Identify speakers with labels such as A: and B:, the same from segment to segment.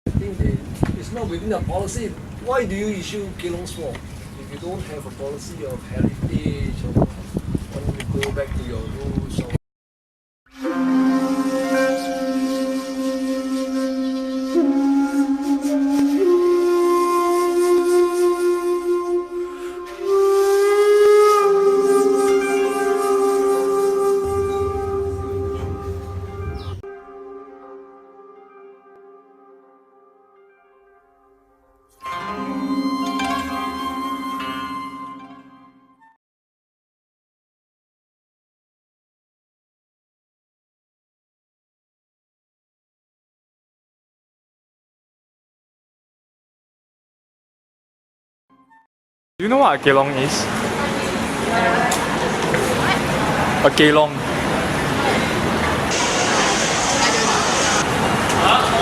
A: I think it's not within the policy. Why do you issue kelongs for? If you don't have a policy of heritage or want to go back to your roots or
B: Do you know what a kelong is? A kelong.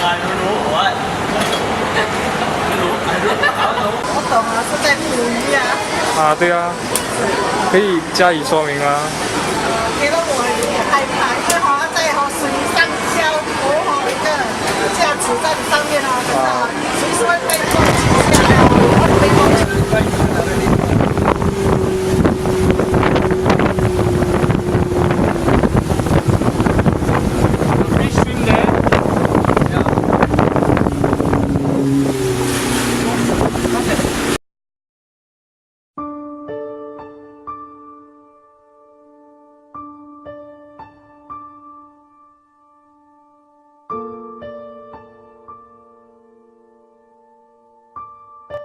C: I don't know what.
D: 我懂啊，是在捕鱼啊。
B: 啊，对啊，可以加以说明吗？
D: 给了我有点害怕，因为好像在水上漂浮一个架子在上面啊，真的随时会被撞击下来，会被撞击。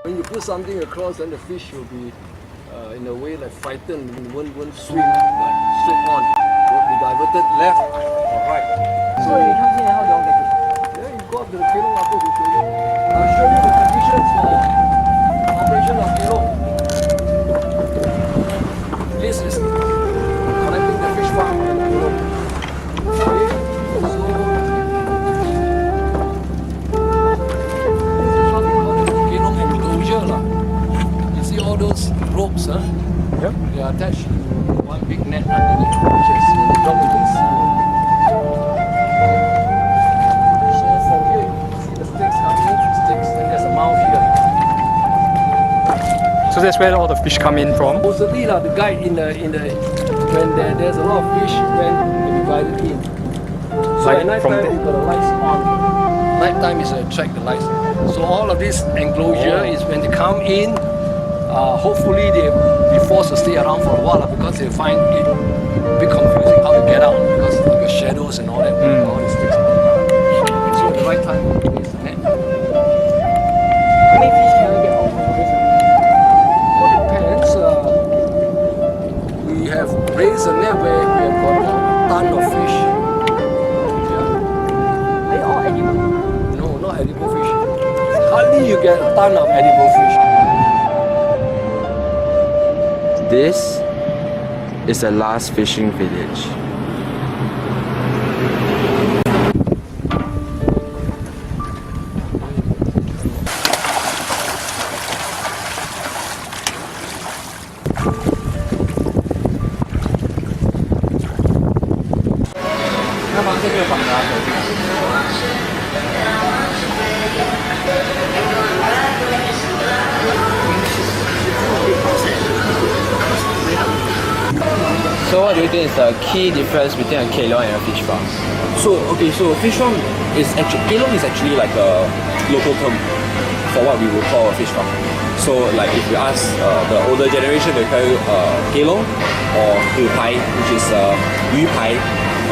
A: when you put something across, then the fish will be in a way like frightened, won't swim like straight on, will be diverted left or right. So you come here, how long get it? Yeah, you got the kelong upper to show you. I'll show you the conditions for operation of kelong. This is connecting the fish farm and the kelong. Okay, so you see all those ropes, huh?
B: Yep.
A: They are attached to one big net underneath, which is in the drop you can see. So from here you can see the sticks coming, sticks, and there's a mouth here.
B: So that's where all the fish come in from.
A: Supposedly the guide in the when there's a lot of fish, when they divided in. So
B: Like
A: at night
B: from
A: time
B: the-
A: you've got the lights on. Night time is to attract the lights. So all of this enclosure is when they come in. Hopefully they'll be forced to stay around for a while because they find it a bit confusing how to get out because of the shadows and all that. All these things. So at the right time is the net.
D: How many fish can I get off of this?
A: Well, it depends. We have raised a net where we have got a ton of fish. Yeah.
D: Are you all animal?
A: No, not edible fish. Hardly you get a ton of edible fish.
E: This is the last fishing village. So what do you think is the key difference between a kelong and a fish farm?
F: So fish farm is actually kelong is actually like a local term for what we would call a fish farm. So like if you ask the older generation, they call it kelong or hu pai, which is yu pai.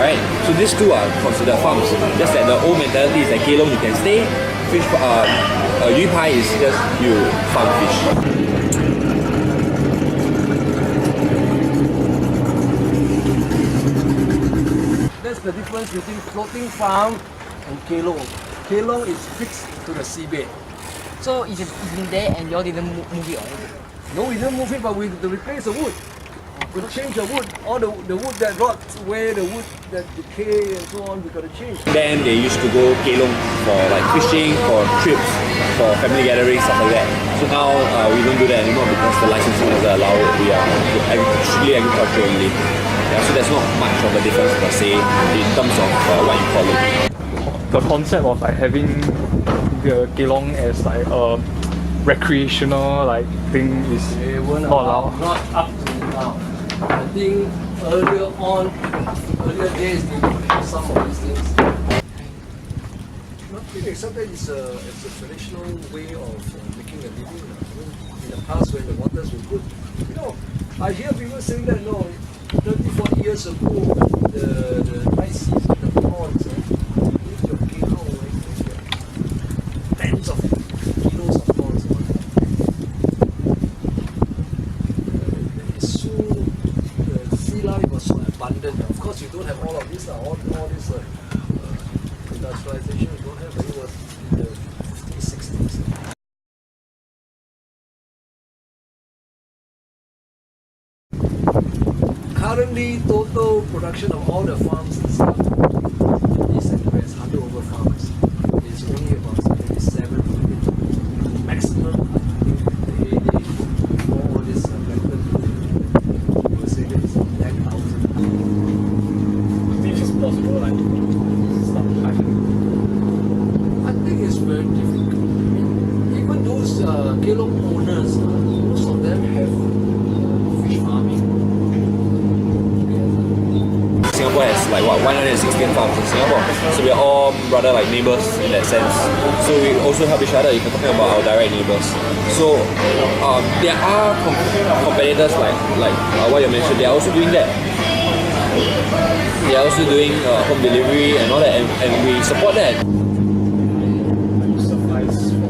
F: Alright, so these two are considered farms. Just that the old mentality is that kelong you can stay, yu pai is just you farm fish.
A: That's the difference between floating farm and kelong. Kelong is fixed to the seabed.
D: So it's been there and you all didn't move it on?
A: No, we didn't move it, but we replace the wood. We change the wood. All the wood that rots, where the wood that decay and so on, we got to change.
F: Then they used to go kelong for like fishing, for trips, for family gatherings, stuff like that. So now we don't do that anymore because the licensing doesn't allow it. We are strictly agriculture only. Yeah, so there's not much of a difference per se in terms of what you call it.
B: The concept of like having the kelong as like a recreational like thing is
A: They weren't
B: not
A: allowed,
B: allowed?
A: not up to now. I think earlier days they would have some of these things. Nothing except that it's a traditional way of making a living. In the past when the waters were good. You know, I hear people saying that 30, 40 years ago the high seas, the ponds, with your kelong, tens of kilos of ponds. The sea life was so abundant. Of course, you don't have all of this, all this industrialization. You don't have. It was in the 50s, 60s. Currently, total production of all the farms in Singapore, east and west, 100 over farms, is only about 77. Maximum, I think, the heyday for all this plankton, you will say that it's 10,000.
B: This is possible like
A: I think it's very difficult. I mean, even those kelong owners, most of them have fish farming.
F: Singapore has like what 116 farms in Singapore, so we're all rather like neighbors in that sense. So we also help each other if you're talking about our direct neighbors. So there are competitors like what you mentioned. They are also doing that. They are also doing home delivery and all that, and we support that.
B: suffice for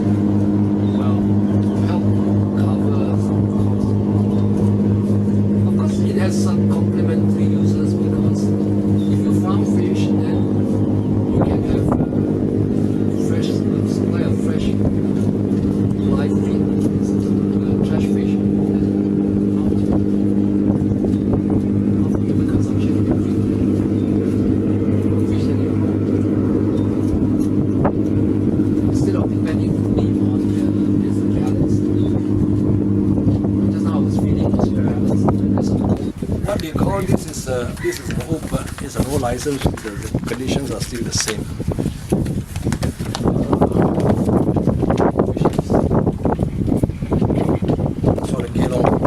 A: Help cover some costs. Of course, it has some complementary uses because if you farm fish, then you can have fresh supply of fresh live feed, trash fish, human consumption of feed. Fish that you instead of depending only on this balance. Just now I was feeding this balance. What they call this is an open, it's an old license. The conditions are still the same. So the kelong.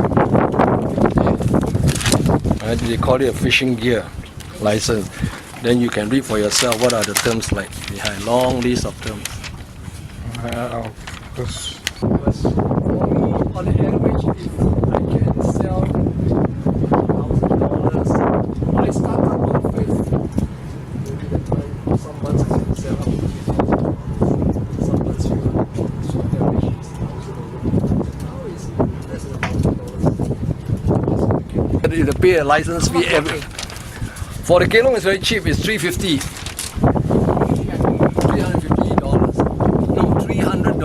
A: They call it a fishing gear license. Then you can read for yourself what are the terms like behind. Long list of terms.
B: because
A: Because for me, on the average, if I can sell $1,000, I started off with maybe the time, some months I can sell up to $3,000, some months fewer. So average is $1,000. Now it's less than $1,000. You have to pay a license fee every. For the kelong, it's very cheap. It's $350. $350. No, $300.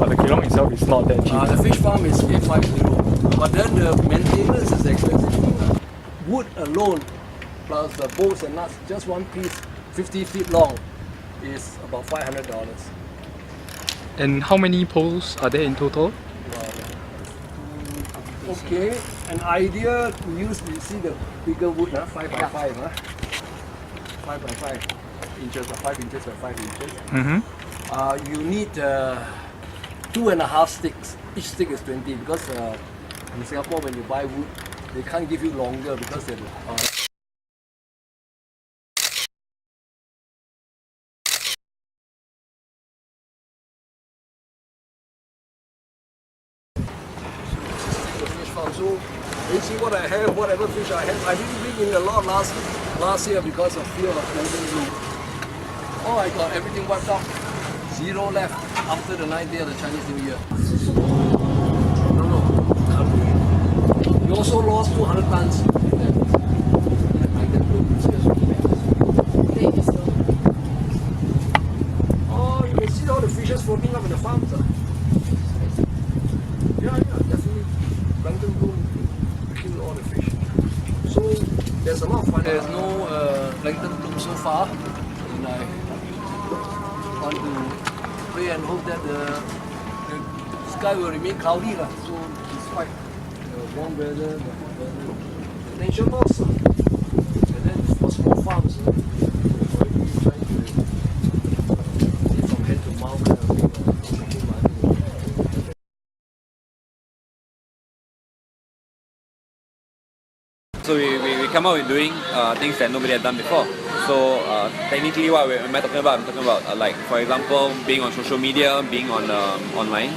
B: but the kelong itself is not that cheap.
A: The fish farm is 850, but then the maintenance is expensive. Wood alone, plus the bolts and nuts, just one piece, 50 feet long, is about $500.
B: And how many poles are there in total?
A: Okay, an idea to use, you see the bigger wood, 5 by 5, 5 by 5 inches, or 5 inches by 5 inches.
B: Mm-hmm.
A: You need 2.5 sticks. Each stick is 20 because in Singapore when you buy wood, they can't give you longer because they so basically what I have, whatever fish I have, I didn't bring in a lot last year because of fear of plankton bloom. Oh, I got everything wiped out. 0 left after the 9th day of the Chinese New Year. No. We also lost 200 tons. Oh, you can see all the fishes floating up in the farms. Yeah, definitely. Plankton bloom kill all the fish. So there's a lot of fun. There's no plankton bloom so far, and I want to pray and hope that the sky will remain cloudy, so despite the warm weather, the hot weather, the nature loss. And then for small farms, we're already trying to
F: So we come out with doing things that nobody had done before. So technically what am I talking about? I'm talking about like, for example, being on social media, being on online.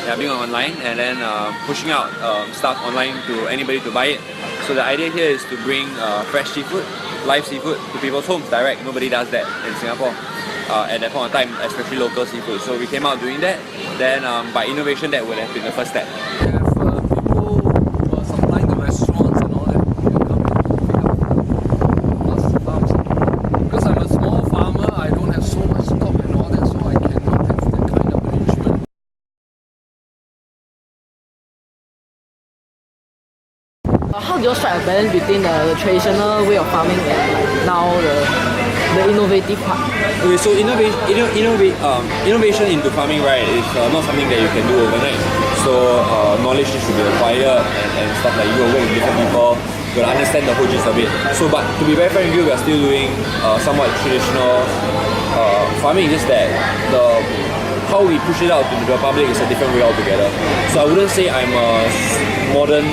F: Yeah, being online and then pushing out stuff online to anybody to buy it. So the idea here is to bring fresh seafood, live seafood to people's homes direct. Nobody does that in Singapore at that point of time, especially local seafood. So we came out doing that. Then by innovation, that would have been the first step.
A: We have people who are supplying the restaurants and all that. They come and pick up lots of farms. Because I'm a small farmer, I don't have so much stock and all that, so I cannot have that kind of arrangement.
G: How do you strike a balance between the traditional way of farming and like now the innovative part?
F: Okay, so innovation into farming, right, is not something that you can do overnight. So knowledge needs to be acquired and stuff like you will work with different people, you will understand the whole gist of it. So, but to be very frank with you, we are still doing somewhat traditional farming, just that how we push it out to the public is a different way altogether. So I wouldn't say I'm a modern,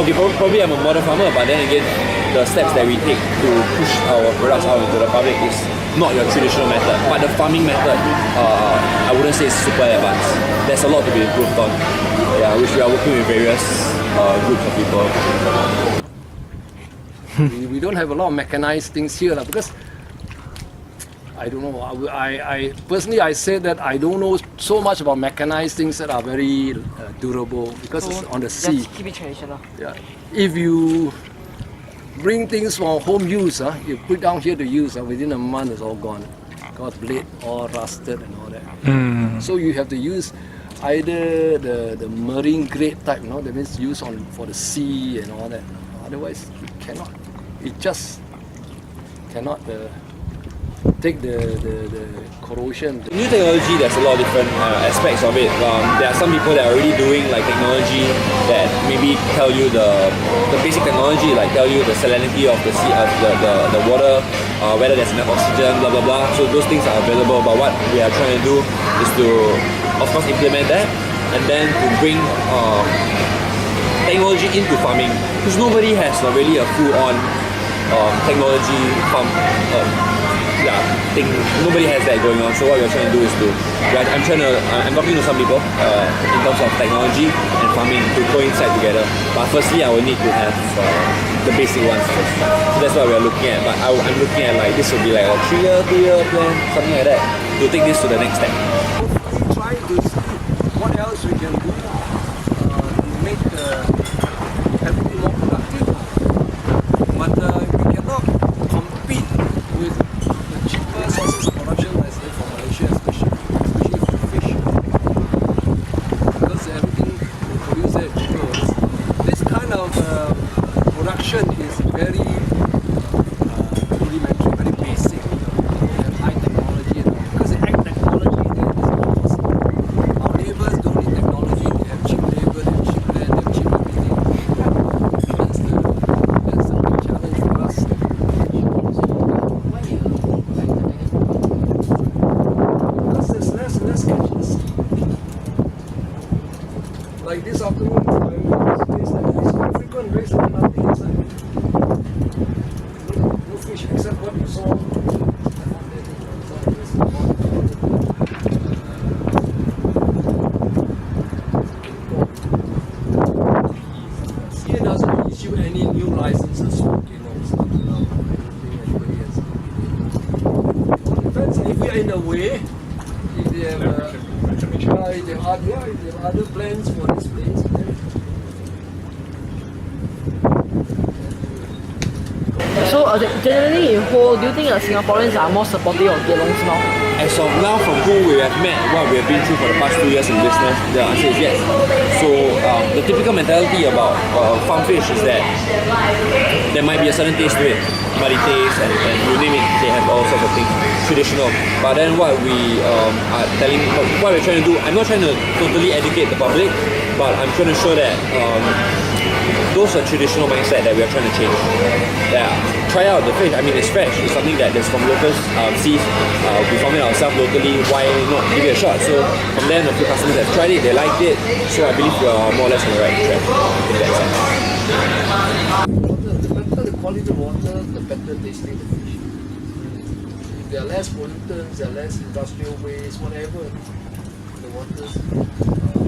F: okay, probably I'm a modern farmer, but then again, the steps that we take to push our products out into the public is not your traditional method. But the farming method, I wouldn't say it's super advanced. There's a lot to be improved on, yeah, which we are working with various groups of people.
A: We don't have a lot of mechanized things here because I don't know. I personally I say that I don't know so much about mechanized things that are very durable because it's on the sea.
G: Just keep it traditional.
A: Yeah. If you bring things from home use, you put down here to use, within a month it's all gone. Got blade all rusted and all that. So you have to use either the marine grade type, that means used for the sea and all that. Otherwise, it cannot. It just cannot take the corrosion.
F: New technology, there's a lot of different aspects of it. There are some people that are already doing like technology that maybe tell you the basic technology, like tell you the salinity of the sea, the water, whether there's enough oxygen, blah blah blah. So those things are available. But what we are trying to do is to, of course, implement that and then to bring technology into farming, because nobody has really a full-on technology farm. Thing. Nobody has that going on. So what we're trying to do is I'm talking to some people in terms of technology and farming to coincide together. But firstly, I will need to have the basic ones first. So that's what we're looking at. But I'm looking at like this will be like a 3-year, 2-year plan, something like that, to take this to the next step.
A: We try to see what else we can do to make everything more productive. But we cannot compete with cheaper sources of production, let's say from Malaysia, especially for fish. Because everything we produce there is cheaper. This kind of production is very rudimentary, very basic. We have high technology and all. Because the ag technology there is not possible. Our neighbors don't need technology, they have cheap labor, they have cheap land, they have cheap everything. That's the big challenge for us. Let's catch this. Like this afternoon, it's quite frequent race and nothing inside. No fish except what you saw. CA doesn't issue any new licenses for kelongs up to now. I don't think anybody has. It depends if we are in the way. If they have other plans for this place,
G: So generally in whole, do you think Singaporeans are more supportive of kelongs now?
F: As of now, from who we have met, what we have been through for the past 2 years in business, the answer is yes. So the typical mentality about farm fish is that there might be a certain taste to it, muddy taste, and you name it, they have all sorts of things, traditional. But then what we what we're trying to do, I'm not trying to totally educate the public, but I'm trying to show that those are traditional mindset that we are trying to change. Yeah, try out the fish. I mean, it's fresh. It's something that is from locals seas. We found it ourselves locally. Why not give it a shot? So from then, a few customers have tried it. They liked it. So I believe we are more or less on the right track in that sense.
A: polluted water, the better tasting the fish. If there are less pollutants, there are less industrial waste, whatever, the water